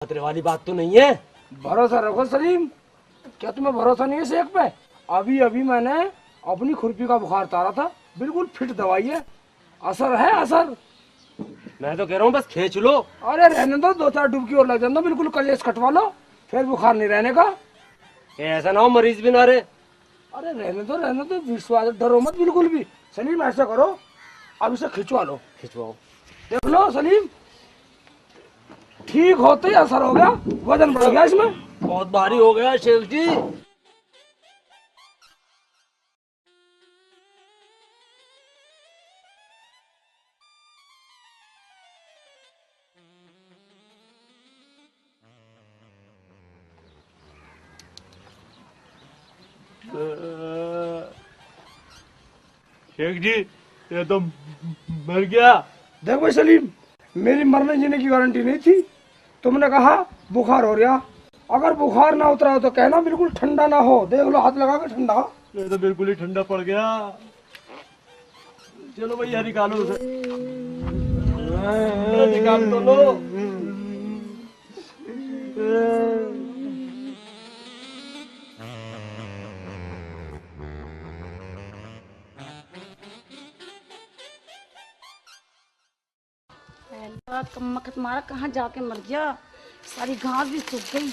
खतरे वाली बात तो नहीं है। भरोसा रखो सलीम। क्या तुम्हें भरोसा नहीं है शेख पे? अभी अभी मैंने अपनी खुरपी का बुखार उतारा था, बिल्कुल फिट दवाई है, असर है असर। मैं तो कह रहा हूँ बस खींच लो। अरे रहने दो, 2-4 डुबकी और लग जाना, बिल्कुल कलेश कटवा लो, फिर बुखार नहीं रहने का। ऐसा ना हो मरीज भी ना रहे। अरे रहने दो, विश्वास डरो मत बिल्कुल भी। सलीम ऐसा करो, अब इसे खिंचवा लो। खिंचवाओ। देख लो सलीम, ठीक होते ही असर हो गया, वजन बढ़ गया इसमें। बहुत भारी हो गया शेख जी। शेख जी ये तो मर गया। देख भाई सलीम, मेरी मरने जीने की गारंटी नहीं थी। तुमने कहा बुखार हो रहा, अगर बुखार ना उतरा हो तो कहना, बिल्कुल ठंडा ना हो। देख लो हाथ लगा के ठंडा। ये तो बिल्कुल ही ठंडा पड़ गया। चलो भैया निकालो उसे। निकाल तो लो। कम्मा तुम्हारा कहाँ जाके मर गया, सारी घास भी सूख गई।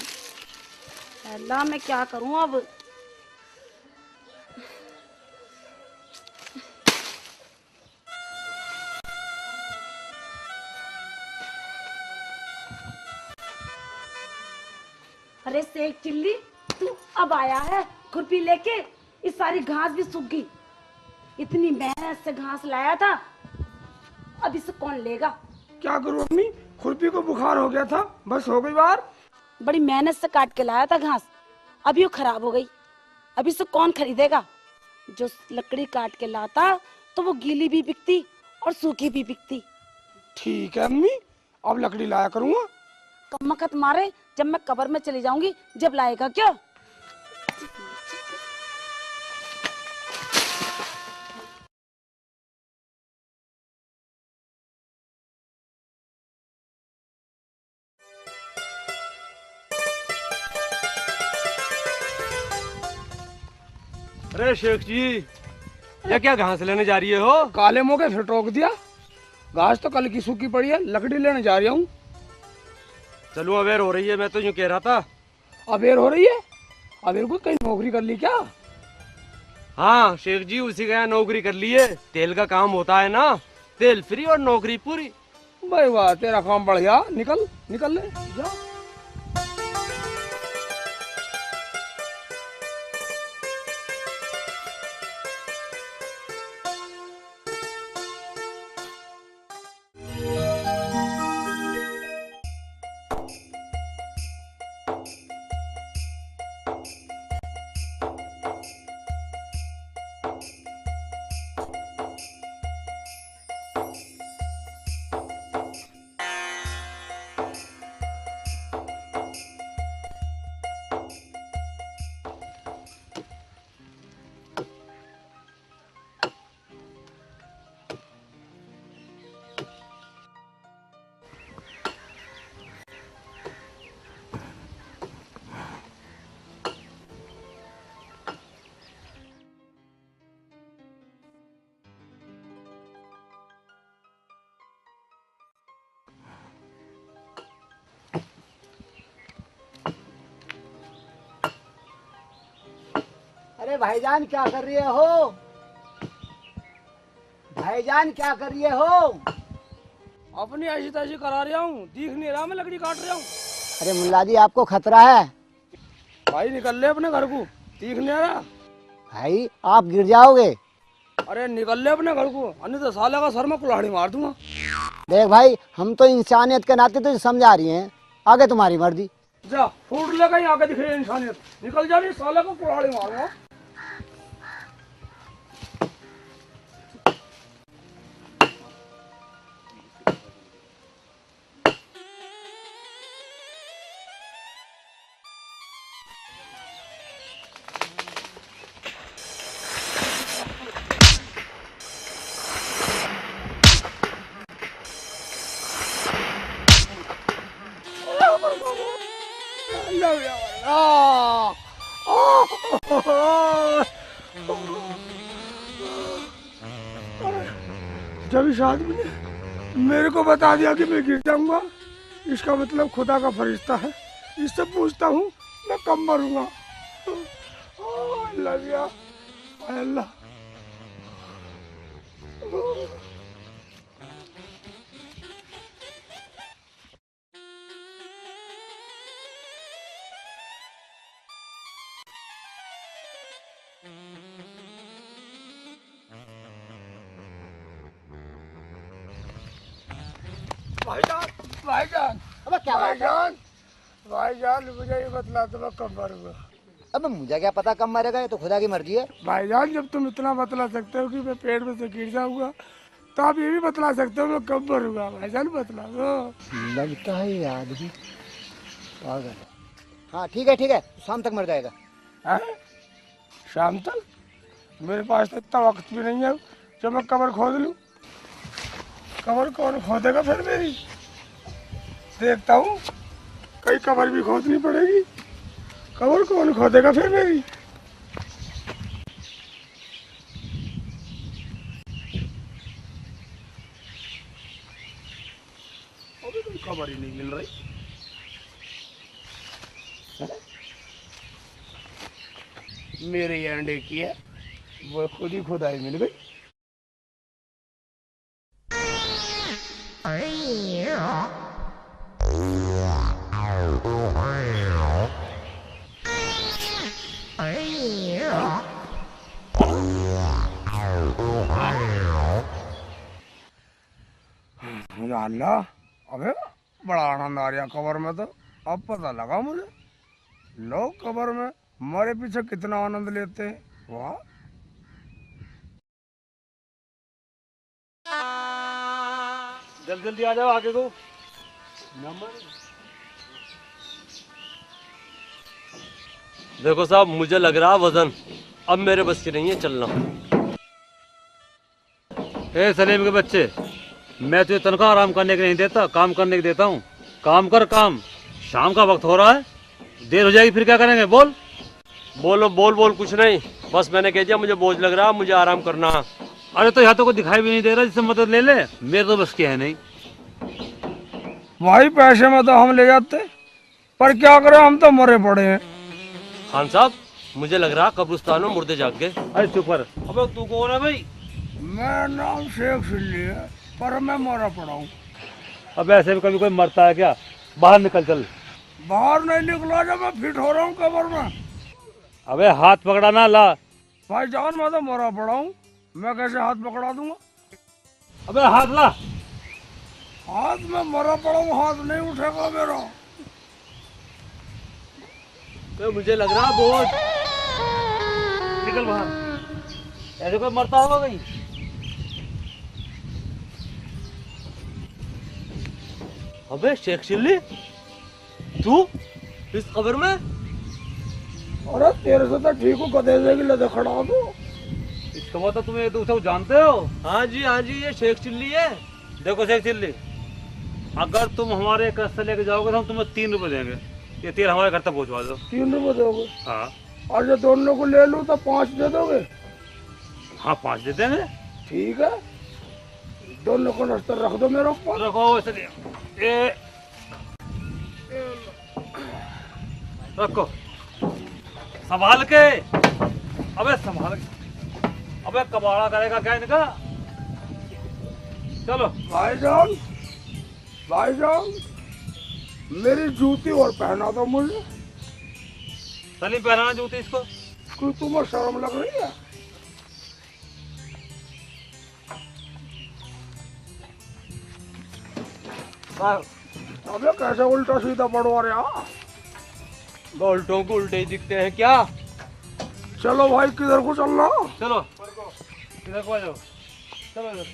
अल्लाह मैं क्या करूं अब। अरे शेख चिल्ली, तू अब आया है खुरपी लेके? इस सारी घास भी सूख गई, इतनी मेहनत से घास लाया था, अब इसे कौन लेगा? क्या करूं अम्मी, खुरपी को बुखार हो गया था, बस हो गई बार। बड़ी मेहनत से काट के लाया था घास, अभी वो खराब हो गई, अभी इसे कौन खरीदेगा? जो लकड़ी काट के लाता तो वो गीली भी बिकती और सूखी भी बिकती। ठीक है अम्मी, अब लकड़ी लाया करूंगा। कमकत मारे, जब मैं कब्र में चली जाऊंगी जब लाएगा क्या? अरे शेख जी ये क्या घास लेने जा रही हो? काले मुंह के फिर टोक दिया। घास तो कल की सूखी पड़ी है, लकड़ी लेने जा रहा हूँ। चलो अवेयर हो रही है, मैं तो यूं कह रहा था। अबेर हो रही है? अबेर को कहीं नौकरी कर ली क्या? हाँ शेख जी उसी का यहाँ नौकरी कर ली है। तेल का काम होता है ना, तेल फ्री और नौकरी पूरी। भाई वाह, तेरा काम बढ़ गया। निकल निकल ले जा। अरे भाईजान क्या कर रही हो? भाईजान क्या कर रही हो? अपनी ऐसी तैसी करा रहा हूँ, दिख नहीं रहा, मैं लकड़ी काट रहा हूँ। अरे मुल्ला जी आपको खतरा है। भाई निकल ले अपने घर को, दिख नहीं रहा। भाई आप गिर जाओगे। अरे निकल ले अपने घर को, अन्य तो साले का सर में कुल्हाड़ी मार दूंगा। देख भाई, हम तो इंसानियत के नाते तुझे समझा रही हैं, आगे तुम्हारी मर्जी। जा फूट ले, कहीं आगे दिख रही है इंसानियत। निकल जा रही, साले को कुल्हाड़ी मारूंगा। love you. Ah, जब इस आदमी ने मेरे को बता दिया कि मैं गिर जाऊंगा, इसका मतलब खुदा का फरिश्ता है। इससे पूछता हूँ मैं कब मरूंगा। लव यू अल्लाह। भाईजान, भाईजान, अबे क्या बात है? भाईजान, भाईजान मुझे ये बतला दो मैं कब मरूंगा। अबे मुझे क्या पता कब मरेगा, ये तो खुदा की मर्जी है। भाईजान जब तुम इतना बतला सकते हो कि मैं पेट में से गिर जाऊंगा, तो आप ये भी बतला सकते हो मैं कब मरूंगा। भाईजान बतला दो। लगता है ये आदमी पागल है। हाँ ठीक है, शाम तक मर जाएगा। हैं? शाम तक? मेरे पास तो इतना वक्त भी नहीं है जब मैं कब्र खोद लूं। कब्र कौन खोदेगा फिर मेरी? देखता हूँ कई कब्र भी खोदनी पड़ेगी। कब्र कौन खोदेगा फिर मेरी? अभी तो कब्र ही नहीं मिल रही। मेरे ये अंडे की है, वो खुद ही खुदाई मिल गई। या अल्लाह, अबे बड़ा आनंद आ रहा कब्र में। तो अब पता लगा मुझे लोग कब्र में मरे पीछे कितना आनंद लेते हैं। वाह। जल्दी जल्दी आ जाओ आगे को। देखो साहब, मुझे लग रहा वजन अब मेरे बस की नहीं है चलना। ए सलीम के बच्चे, मैं तुझे तनख्वाह आराम करने के नहीं देता, काम करने के देता हूँ। काम कर काम। शाम का वक्त हो रहा है, देर हो जाएगी, फिर क्या करेंगे? बोल बोलो। बोल कुछ नहीं, बस मैंने कह दिया मुझे बोझ लग रहा, मुझे आराम करना। अरे तो यहाँ तो कोई दिखाई भी नहीं दे रहा जिससे मदद ले ले। मेरे तो बस की है नहीं। भाई पैसे में तो हम ले जाते, पर क्या करें, हम तो मरे पड़े हैं। खान साहब, मुझे लग रहा कब्रिस्तान में मुर्दे जाग गए। अरे चुप कर। अबे तू कौन है भाई? मेरा नाम शेख सिल्ली है, पर मैं मरा पड़ा हूँ। अब ऐसे भी कभी कोई मरता है क्या? बाहर निकल चल। बाहर नहीं निकला जब मैं फिट हो रहा हूँ कब्र में। अबे हाथ पकड़ाना ला। भाई जान मैं तो मरा पड़ा हूँ, मैं कैसे हाथ पकड़ा दूंगा? अबे हाथ ला। हाथ में मरा पड़ा हूँ, हाथ नहीं उठेगा मेरा। तो मुझे लग रहा बोझ। निकल बाहर। ऐसे कोई मरता होगा कहीं? अबे शेख चिल्ली, तू इस कब्र में? अरे तेरे से तो ठीक हूँ, गधे से लदे खड़ा दो। इसका मतलब तुम एक दूसरे को जानते हो? हाँ जी, ये शेख चिल्ली है। देखो शेख चिल्ली, अगर तुम हमारे घर से लेके जाओगे तो हम तुम्हें 3 रुपए देंगे। ये तेल हमारे घर तक पहुँचवा दो। 3 रुपए दोगे? हाँ और जो दोनों को ले लूँ तो 5 दे दोगे? हाँ 5 दे देंगे। ठीक है, दोनों को नस्तर रख दो मेरे ऊपर। रखो ऐसे। ये रखो संभाल के। अबे संभाल के। अबे कबाड़ा करेगा क्या इनका? चलो। भाईजान, भाईजान मेरी जूती और पहना दो मुझे। सलीम पहनाना जूती इसको। क्यों, तुम्हें शर्म लग रही है? अबे कैसे उल्टा सीधा पड़वा रहा? उल्टों को उल्टे ही दिखते हैं क्या? चलो भाई, किधर को चलना? चलो इधर को आ जाओ। चलो इधर।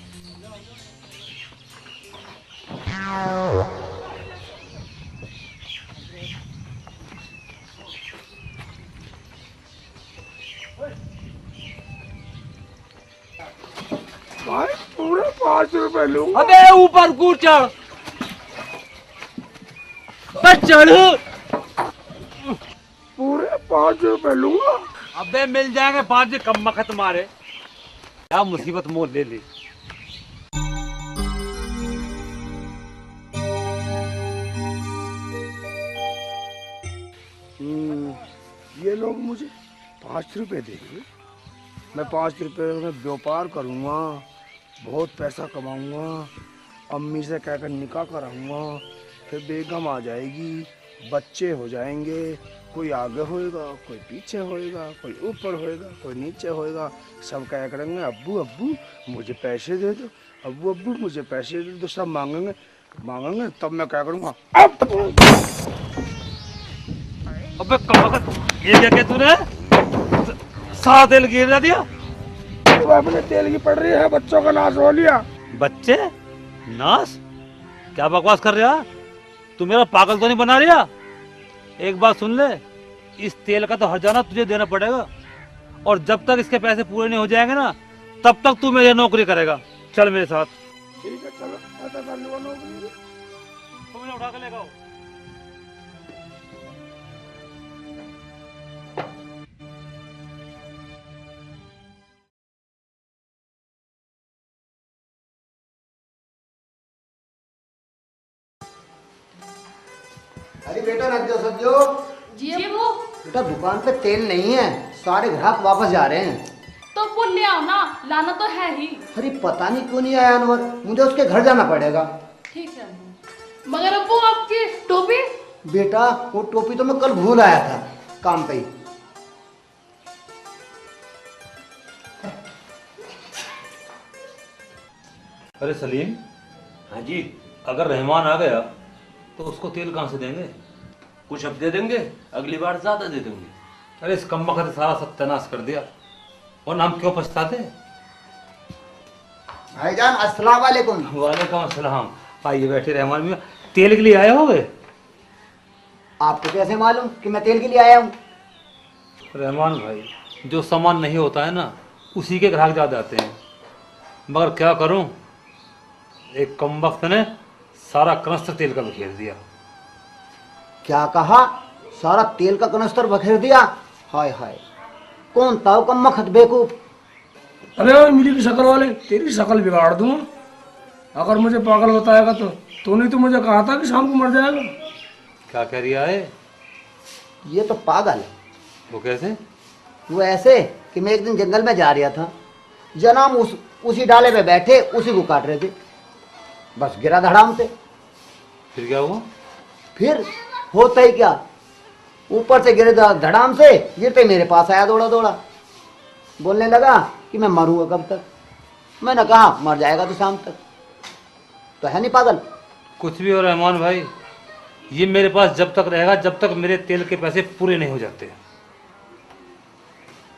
भाई पूरे 5 रुपए लूंगा। अबे ऊपर कूद चढ़। बस चढ़। 5 रुपए लूंगा। अबे मिल जाएंगे 5 कम मखत मारे, क्या मुसीबत मोल ले ली। ये लोग मुझे 5 रुपए देंगे, मैं 5 रुपए में व्यापार करूँगा, बहुत पैसा कमाऊँगा, अम्मी से कहकर निकाह कराऊँगा, फिर बेगम आ जाएगी, बच्चे हो जाएंगे, कोई आगे होएगा, कोई पीछे होएगा, कोई ऊपर होएगा, कोई नीचे होएगा, सब क्या करेंगे, अब्बू अब्बू मुझे पैसे दे दो, अब्बू अब्बू मुझे पैसे दे दो, सब मांगेंगे मांगेंगे, तब मैं क्या करूँगा। अबे कमबख्त, ये क्या किया तूने? सारा तेल गिरा दिया। तो अपने तेल की पड़ रही है, बच्चों का नाश हो लिया। बच्चे नाश? क्या बकवास कर रहा? तू मेरा पागल तो नहीं बना रहा? एक बात सुन ले, इस तेल का तो हर्जाना तुझे देना पड़ेगा, और जब तक इसके पैसे पूरे नहीं हो जाएंगे ना, तब तक तू मेरी नौकरी करेगा। चल मेरे साथ। ठीक है चलो, ऐसा कर लूँगा नौकरी। तुम इन्हें उठा के ले आओ। अरे बेटा नज्जो सज्जो, जी वो बेटा दुकान पे तेल नहीं है, सारे ग्राहक वापस जा रहे हैं। तो वो ले आओ ना, लाना तो है ही। अरे पता नहीं क्यों नहीं आया अनवर, मुझे उसके घर जाना पड़ेगा। ठीक है मगर अब्बू आपकी टोपी? बेटा वो टोपी तो मैं कल भूल आया था काम पे ही। अरे सलीम, हाँ जी, अगर रहमान आ गया तो उसको तेल कहाँ से देंगे? कुछ अब दे देंगे, अगली बार ज्यादा दे देंगे। अरे इस कम्बख्त ने सारा सत्यानाश कर दिया, और हम क्यों पछताते? भाईजान अस्सलाम वालेकुम। वालेकुम अस्सलाम। आइए बैठे रहमान मियां, तेल के लिए आए होगे? आपको कैसे मालूम कि मैं तेल के लिए आया हूँ? रहमान भाई, जो सामान नहीं होता है ना, उसी के ग्राहक ज्यादा आते हैं, मगर क्या करूं, एक कमबख्त ने सारा कनस्तर तेल का बखेर दिया। क्या कहा? सारा तेल का कनस्तर बखेर दिया? हाय हाय, कौन था वो कम्बख्त बेवकूफ? अरे ओए मिली की शक्ल वाले, तेरी शक्ल बिगाड़ दूंगा। अगर मुझे पागल बताएगा तो तूने तो मुझे कहा था कि शाम को मर जाएगा। क्या कह रिया है? ये तो पागल है। वो कैसे? वो ऐसे कि मैं एक दिन जंगल में जा रहा था, जनाब उसी डाले पे बैठे उसी को काट रहे थे, बस गिरा धड़ाम से। फिर क्या हुआ? फिर होता ही क्या, ऊपर से गिरे धड़ाम से, गिरते मेरे पास आया दौड़ा दौड़ा, बोलने लगा कि मैं मरूंगा कब तक। मैंने कहा मर जाएगा तो शाम तक। तो है नहीं पागल? कुछ भी हो रहमान भाई, ये मेरे पास जब तक रहेगा जब तक मेरे तेल के पैसे पूरे नहीं हो जाते।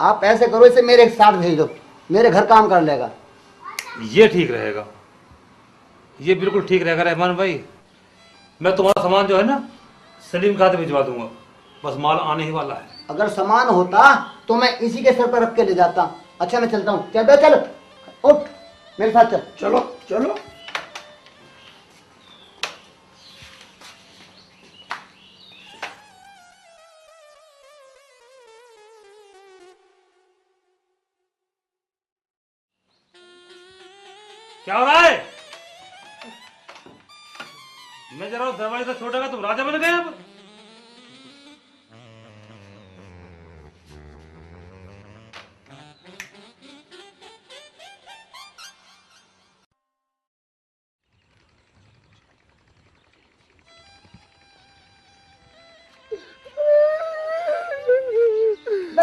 आप ऐसे करो, इसे मेरे साथ भेज दो, मेरे घर काम कर लेगा। ये ठीक रहेगा, ये बिल्कुल ठीक रहेगा रहमान भाई। मैं तुम्हारा सामान जो है ना सलीम खाते भिजवा दूंगा, बस माल आने ही वाला है। अगर सामान होता तो मैं इसी के सर पर रख के ले जाता। अच्छा मैं चलता हूँ, चल बे चल, उठ मेरे साथ चल। चलो चलो। क्या हो रहा है? मैं जरा दरवाजे से छोटा का तुम राजा बन गए अब।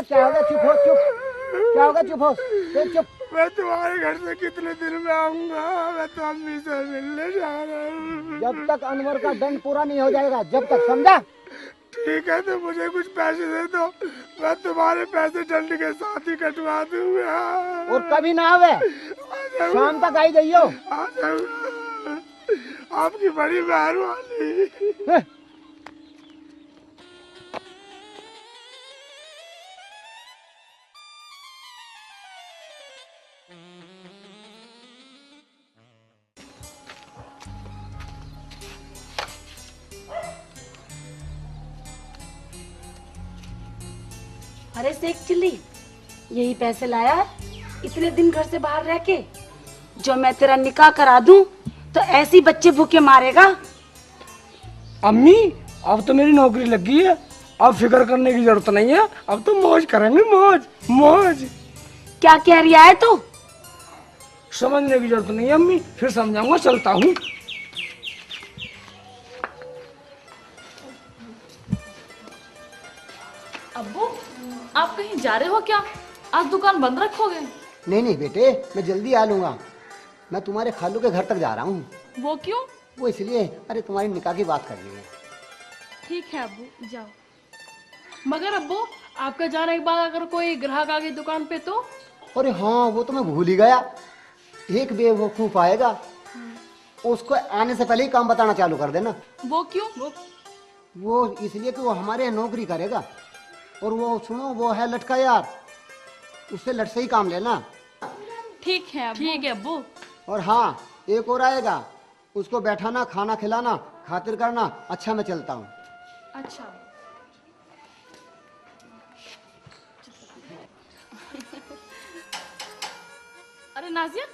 क्या होगा? चुप हो, चुप। क्या होगा? चुप हो, चुप। मैं तुम्हारे घर से कितने दिन में आऊंगा? मैं तो अम्मी से मिलने जा रहा हूँ। जब तक अनवर का दंड पूरा नहीं हो जाएगा, जब तक, समझा? ठीक है, तो मुझे कुछ पैसे दे दो, मैं तुम्हारे पैसे दंड के साथ ही कटवा दूंगा। और कभी ना आवे, शाम तक आई जाइयो। आ जाऊंगा, आपकी बड़ी मेहरबानी। अरे सेक चिल्ली, यही पैसे लाया है इतने दिन घर से बाहर रह के? जो मैं तेरा निकाह करा दूं तो ऐसी बच्चे भूखे मारेगा। अम्मी अब तो मेरी नौकरी लग गई है, अब फिक्र करने की जरूरत नहीं है, अब तो मौज करेंगे, मौज मौज। क्या कह रिया है तू? समझने की जरूरत नहीं है अम्मी, फिर समझाऊंगा, चलता हूँ। अब्बू आप कहीं जा रहे हो क्या? आज दुकान बंद रखोगे? नहीं नहीं बेटे, मैं जल्दी आ लूँगा। मैं तुम्हारे खालू के घर तक जा रहा हूँ। वो क्यों? वो इसलिए, अरे तुम्हारी निकाह की बात करनी है। ठीक है अब्बू जाओ। मगर अब्बू आपका जाने के बाद अगर कोई ग्राहक आ गई दुकान पे तो? अरे हाँ, वो तो मैं भूल ही गया। एक बेवकूफ आएगा, उसको आने से पहले ही काम बताना चालू कर देना। वो क्यों? वो इसलिए कि वो हमारे यहाँ नौकरी करेगा। और वो सुनो, वो है लटका यार, उससे लट से ही काम लेना। ठीक है अब्बू। और हाँ, एक और आएगा, उसको बैठाना, खाना खिलाना, खातिर करना। अच्छा मैं चलता हूँ। अच्छा। अरे नाजिया,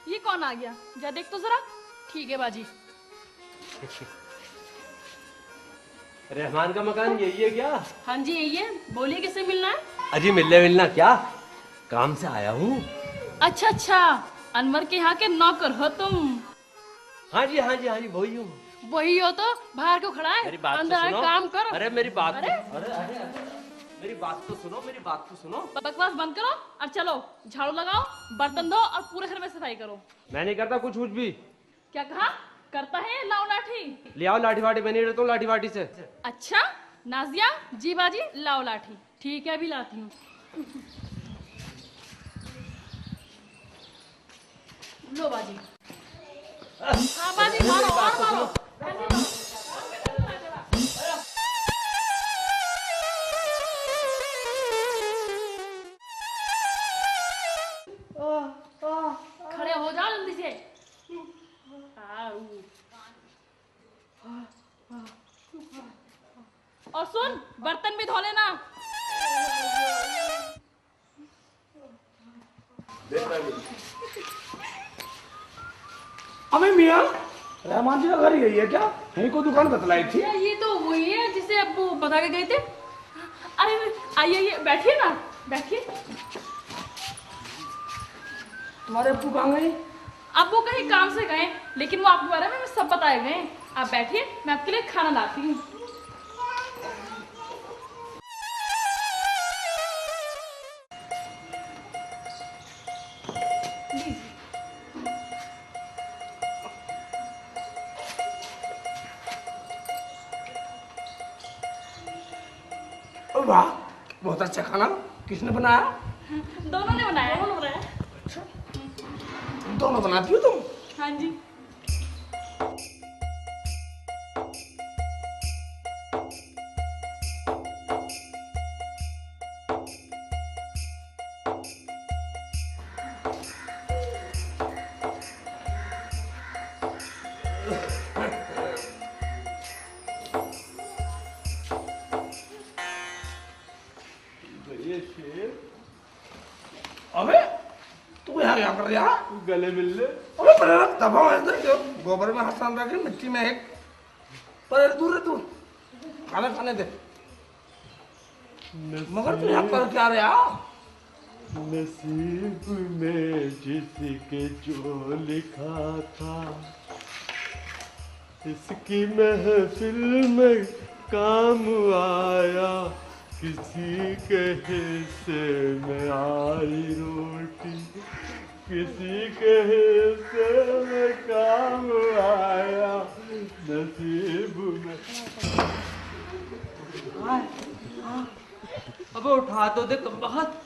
ये कौन आ गया? जा देख तो जरा। ठीक है बाजी। रहमान का मकान यही है क्या? हाँ जी यही है। बोलिए किसे मिलना है? अजी मिलना क्या, काम से आया हूँ। अच्छा अच्छा, अनवर के यहाँ के नौकर हो तुम? हाँ जी वही हूँ। वही हो तो बाहर क्यों खड़ा है? मेरी बात अंदर तो आके सुनो। काम कर। अरे मेरी बात अरे मेरी बात तो सुनो। बकवास बंद करो और चलो झाड़ू लगाओ, बर्तन धो और पूरे घर में सफाई करो। मैं नहीं करता कुछ भी। क्या कहा? करता है? लाओ लाठी। ले आओ लाठी वाठी, मैं नहीं रहता हूँ लाठी वाठी से। अच्छा नाजिया, जी बाजी लाओ लाठी। ठीक है अभी लाती हूँ। लो बाजी। हाँ बाजी मारो और मारो। खड़े हो जाओ जल्दी से। और सुन, बर्तन भी धो लेना। अबे मियाँ, रहमान जी का घर यही है क्या? यही को दुकान बतलाई थी। ये तो वही है जिसे अब्बू बता के गए थे। अरे आइए बैठिए ना, बैठिए। तुम्हारे अब्बू कहाँ गए? अब्बू कहीं काम से गए, लेकिन वो आपके बारे में सब बताए गए। आप बैठिए, मैं आपके लिए खाना लाती हूँ। वाह, बहुत अच्छा खाना। किसने बनाया? दोनों ने बनाया। दोनों बनाती हो तुम? हाँ जी। अबे तू यहाँ क्या कर रहा? गले मिल ले। अबे परे दबाओ इधर क्यों? गोबर में हाथ साम रख के मिट्टी में एक परे दूर है तू। खाना खाने दे। मगर तू यहाँ कर क्या रहा? नसीब में जिसके जो लिखा था, इसकी महफिल में काम आया। किसी के हिस्से में आई रोटी, किसी के हिस्से में काम आया। नसीब में। अबे उठा तो दे, बहुत